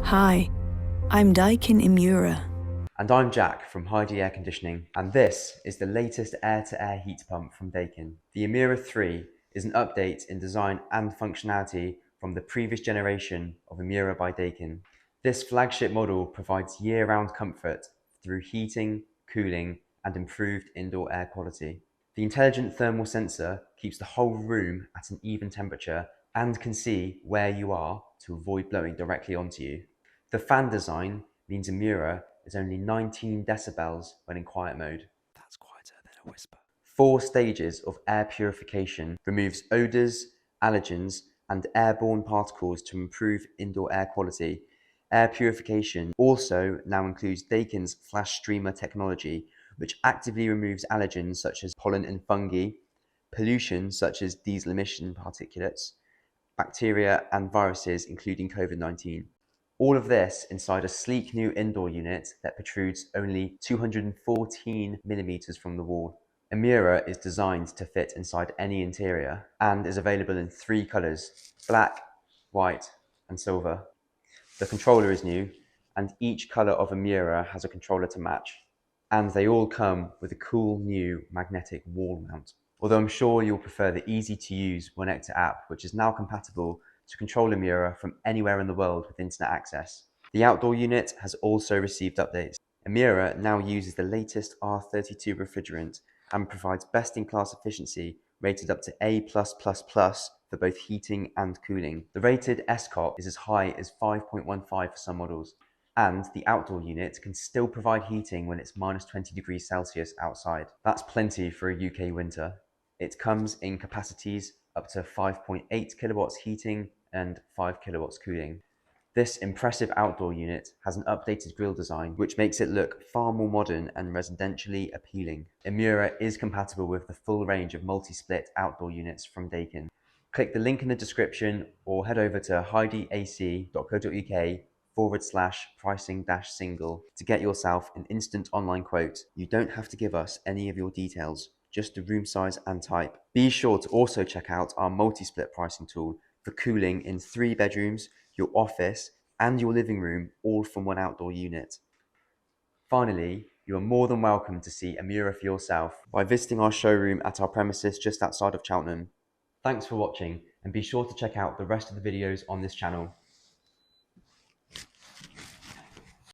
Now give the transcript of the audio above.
Hi, I'm Daikin Emura. And I'm Jack from Heidi Air Conditioning, and this is the latest air-to-air heat pump from Daikin. The Emura 3 is an update in design and functionality from the previous generation of Emura by Daikin. This flagship model provides year-round comfort through heating, cooling, and improved indoor air quality. The intelligent thermal sensor keeps the whole room at an even temperature and can see where you are to avoid blowing directly onto you. The fan design means Emura is only 19 decibels when in quiet mode. That's quieter than a whisper. 4 stages of air purification removes odours, allergens, and airborne particles to improve indoor air quality. Air purification also now includes Daikin's flash streamer technology, which actively removes allergens such as pollen and fungi, pollution such as diesel emission particulates, bacteria and viruses including COVID-19. All of this inside a sleek new indoor unit that protrudes only 214 millimeters from the wall. Emura is designed to fit inside any interior and is available in 3 colors: black, white, and silver. The controller is new, and each color of Emura has a controller to match. And they all come with a cool new magnetic wall mount. Although I'm sure you'll prefer the easy-to-use Onecta app, which is now compatible to control Emura from anywhere in the world with internet access. The outdoor unit has also received updates. Emura now uses the latest R32 refrigerant and provides best-in-class efficiency rated up to A+++ for both heating and cooling. The rated SCOP is as high as 5.15 for some models. And the outdoor unit can still provide heating when it's minus 20 degrees Celsius outside. That's plenty for a UK winter. It comes in capacities up to 5.8 kilowatts heating and 5 kilowatts cooling. This impressive outdoor unit has an updated grille design, which makes it look far more modern and residentially appealing. Emura is compatible with the full range of multi-split outdoor units from Daikin. Click the link in the description or head over to heidiac.co.uk/pricing-single to get yourself an instant online quote. You don't have to give us any of your details, just the room size and type. Be sure to also check out our multi-split pricing tool for cooling in 3 bedrooms, your office, and your living room, all from one outdoor unit. Finally, you are more than welcome to see Emura for yourself by visiting our showroom at our premises just outside of Cheltenham. Thanks for watching, and be sure to check out the rest of the videos on this channel.